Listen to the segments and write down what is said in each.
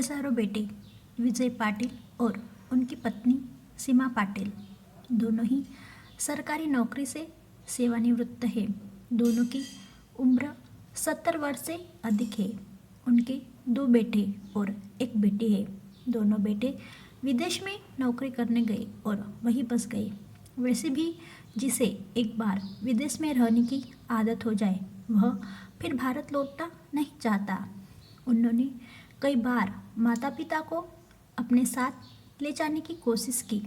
हजारों बेटे विजय पाटिल और उनकी पत्नी सीमा पाटिल दोनों ही सरकारी नौकरी से सेवानिवृत्त हैं। दोनों की उम्र 70 वर्ष से अधिक है। उनके 2 बेटे और 1 बेटी है। दोनों बेटे विदेश में नौकरी करने गए और वहीं बस गए। वैसे भी जिसे एक बार विदेश में रहने की आदत हो जाए वह फिर भारत लौटना नहीं चाहता। उन्होंने कई बार माता पिता को अपने साथ ले जाने की कोशिश की,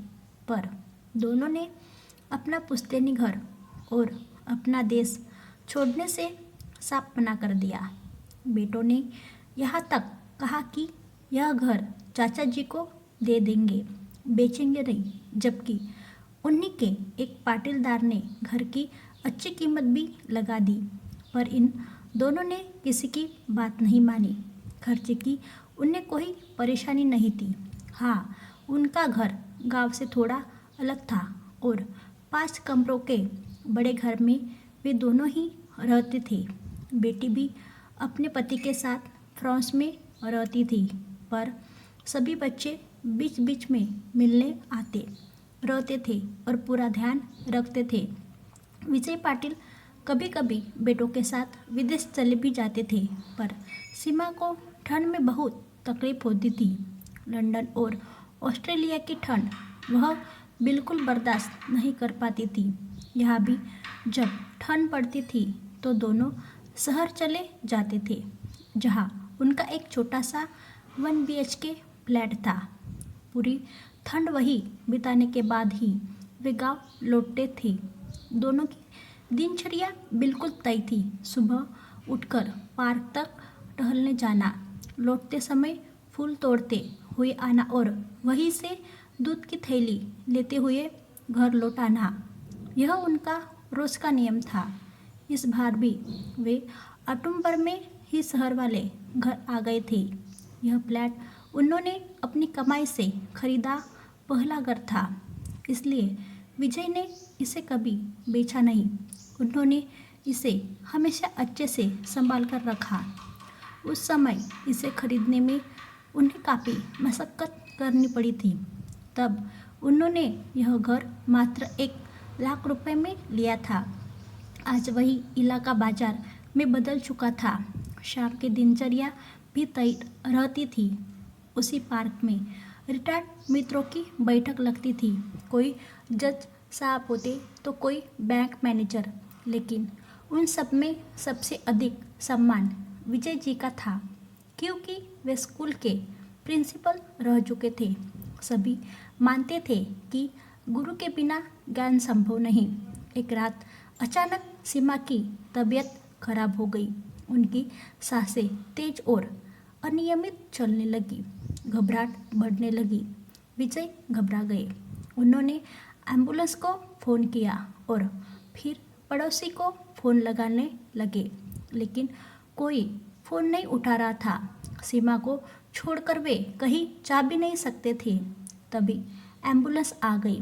पर दोनों ने अपना पुश्तैनी घर और अपना देश छोड़ने से साफ मना कर दिया। बेटों ने यहाँ तक कहा कि यह घर चाचा जी को दे देंगे, बेचेंगे नहीं, जबकि उन्हीं के एक पाटीलदार ने घर की अच्छी कीमत भी लगा दी। पर इन दोनों ने किसी की बात नहीं मानी। खर्चे की उन्हें कोई परेशानी नहीं थी। हाँ, उनका घर गांव से थोड़ा अलग था और 5 कमरों के बड़े घर में वे दोनों ही रहते थे। बेटी भी अपने पति के साथ फ्रांस में रहती थी, पर सभी बच्चे बीच बीच में मिलने आते रहते थे और पूरा ध्यान रखते थे। विजय पाटिल कभी कभी बेटों के साथ विदेश चले भी जाते थे, पर सीमा को ठंड में बहुत तकलीफ होती थी। लंदन और ऑस्ट्रेलिया की ठंड वह बिल्कुल बर्दाश्त नहीं कर पाती थी। यहाँ भी जब ठंड पड़ती थी तो दोनों शहर चले जाते थे, जहाँ उनका एक छोटा सा 1 BHK फ्लैट था। पूरी ठंड वही बिताने के बाद ही वे गांव लौटते थे। दोनों की दिनचर्या बिल्कुल तय थी। सुबह उठकर पार्क तक टहलने जाना, लौटते समय फूल तोड़ते हुए आना और वहीं से दूध की थैली लेते हुए घर लौट आना, यह उनका रोज का नियम था। इस बार भी वे अक्टूबर में ही शहर वाले घर आ गए थे। यह फ्लैट उन्होंने अपनी कमाई से खरीदा पहला घर था, इसलिए विजय ने इसे कभी बेचा नहीं। उन्होंने इसे हमेशा अच्छे से संभाल कर रखा। उस समय इसे खरीदने में उन्हें काफ़ी मशक्क़त करनी पड़ी थी। तब उन्होंने यह घर मात्र 1 लाख रुपए में लिया था। आज वही इलाका बाजार में बदल चुका था। शाम की दिनचर्या भी तय रहती थी। उसी पार्क में रिटायर्ड मित्रों की बैठक लगती थी। कोई जज साहब होते तो कोई बैंक मैनेजर, लेकिन उन सब में सबसे अधिक सम्मान विजय जी का था, क्योंकि वे स्कूल के प्रिंसिपल रह चुके थे। सभी मानते थे कि गुरु के बिना ज्ञान संभव नहीं। एक रात अचानक सीमा की तबीयत खराब हो गई। उनकी सांसें तेज और अनियमित चलने लगी। घबराहट बढ़ने लगी। विजय घबरा गए। उन्होंने एम्बुलेंस को फ़ोन किया और फिर पड़ोसी को फ़ोन लगाने लगे, लेकिन कोई फ़ोन नहीं उठा रहा था। सीमा को छोड़कर वे कहीं जा भी नहीं सकते थे। तभी एम्बुलेंस आ गई।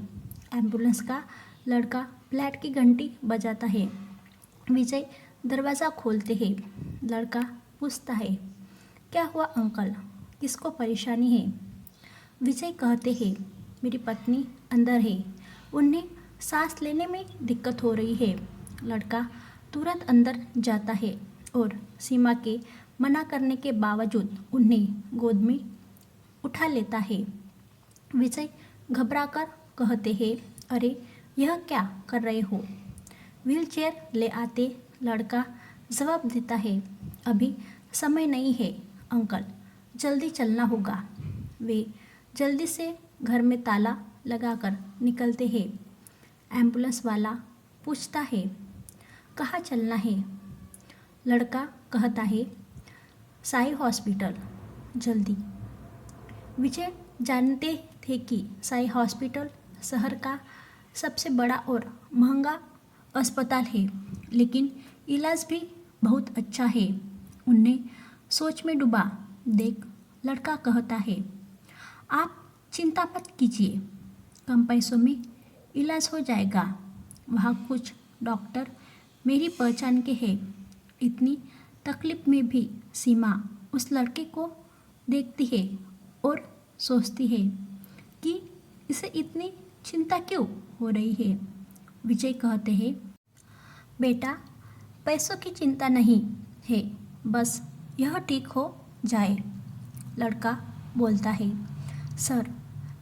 एम्बुलेंस का लड़का फ्लैट की घंटी बजाता है। विजय दरवाज़ा खोलते हैं। लड़का पूछता है, क्या हुआ अंकल, किसको परेशानी है? विजय कहते हैं, मेरी पत्नी अंदर है, उन्हें सांस लेने में दिक्कत हो रही है। लड़का तुरंत अंदर जाता है और सीमा के मना करने के बावजूद उन्हें गोद में उठा लेता है। विजय घबराकर कहते हैं, अरे यह क्या कर रहे हो? व्हीलचेयर ले आते लड़का जवाब देता है, अभी समय नहीं है अंकल, जल्दी चलना होगा। वे जल्दी से घर में ताला लगाकर निकलते हैं। एम्बुलेंस वाला पूछता है, कहाँ चलना है? लड़का कहता है, साई हॉस्पिटल, जल्दी। विजय जानते थे कि साई हॉस्पिटल शहर का सबसे बड़ा और महंगा अस्पताल है, लेकिन इलाज भी बहुत अच्छा है। उन्हें सोच में डूबा देख लड़का कहता है, आप चिंता मत कीजिए, कम पैसों में इलाज हो जाएगा। वहाँ कुछ डॉक्टर मेरी पहचान के हैं। इतनी तकलीफ में भी सीमा उस लड़के को देखती है और सोचती है कि इसे इतनी चिंता क्यों हो रही है। विजय कहते हैं, बेटा, पैसों की चिंता नहीं है, बस यह ठीक हो जाए। लड़का बोलता है, सर,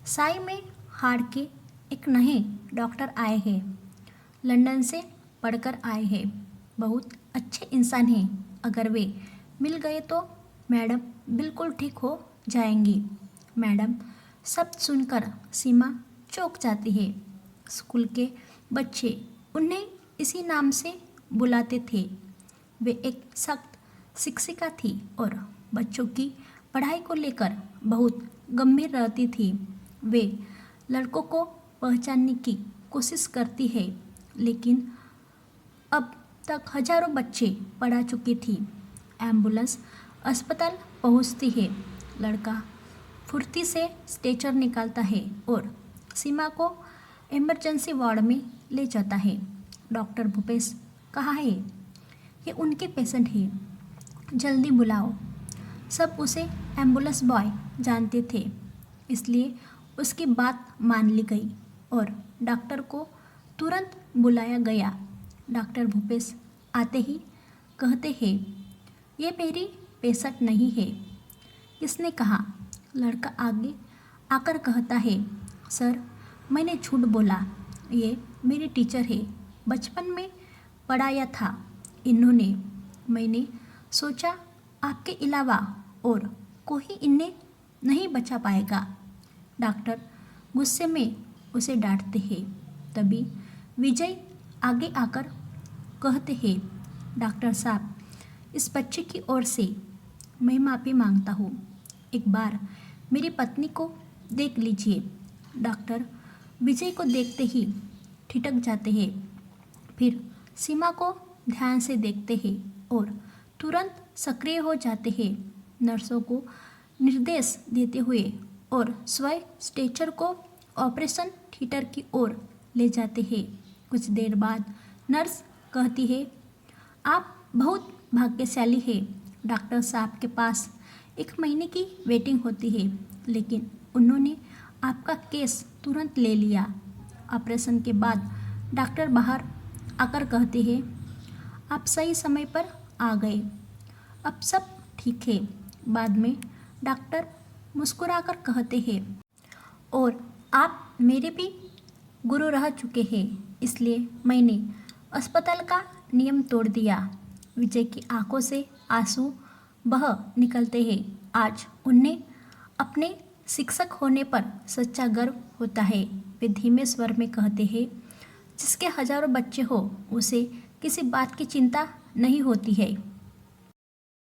साई में हार्ट के एक नए डॉक्टर आए हैं, लंदन से पढ़कर आए हैं, बहुत अच्छे इंसान हैं। अगर वे मिल गए तो मैडम बिल्कुल ठीक हो जाएंगी। मैडम शब्द सुनकर सीमा चौंक जाती है। स्कूल के बच्चे उन्हें इसी नाम से बुलाते थे। वे एक सख्त शिक्षिका थी और बच्चों की पढ़ाई को लेकर बहुत गंभीर रहती थी। वे लड़कों को पहचानने की कोशिश करती है, लेकिन अब तक हजारों बच्चे पढ़ा चुकी थी। एम्बुलेंस अस्पताल पहुंचती है। लड़का फुर्ती से स्ट्रेचर निकालता है और सीमा को इमरजेंसी वार्ड में ले जाता है। डॉक्टर भूपेश कहाँ है? ये उनके पेशेंट है, जल्दी बुलाओ। सब उसे एम्बुलेंस बॉय जानते थे, इसलिए उसकी बात मान ली गई और डॉक्टर को तुरंत बुलाया गया। डॉक्टर भूपेश आते ही कहते हैं, ये मेरी पेशेंट नहीं है। किसने कहा? लड़का आगे आकर कहता है, सर, मैंने झूठ बोला, ये मेरी टीचर है, बचपन में पढ़ाया था इन्होंने। मैंने सोचा आपके अलावा और कोई इन्हें नहीं बचा पाएगा। डॉक्टर गुस्से में उसे डांटते हैं। तभी विजय आगे आकर कहते हैं, डॉक्टर साहब, इस बच्चे की ओर से मैं माफ़ी मांगता हूँ। एक बार मेरी पत्नी को देख लीजिए। डॉक्टर विजय को देखते ही ठिठक जाते हैं, फिर सीमा को ध्यान से देखते हैं और तुरंत सक्रिय हो जाते हैं। नर्सों को निर्देश देते हुए और स्वयं स्ट्रेचर को ऑपरेशन थिएटर की ओर ले जाते हैं। कुछ देर बाद नर्स कहती है, आप बहुत भाग्यशाली हैं। डॉक्टर साहब के पास 1 महीने की वेटिंग होती है, लेकिन उन्होंने आपका केस तुरंत ले लिया। ऑपरेशन के बाद डॉक्टर बाहर आकर कहते हैं, आप सही समय पर आ गए, अब सब ठीक है। बाद में डॉक्टर मुस्कुराकर कहते हैं, और आप मेरे भी गुरु रह चुके हैं, इसलिए मैंने अस्पताल का नियम तोड़ दिया। विजय की आंखों से आंसू बह निकलते हैं। आज उन्हें अपने शिक्षक होने पर सच्चा गर्व होता है। वे धीमे स्वर में कहते हैं, जिसके हजारों बच्चे हो उसे किसी बात की चिंता नहीं होती है।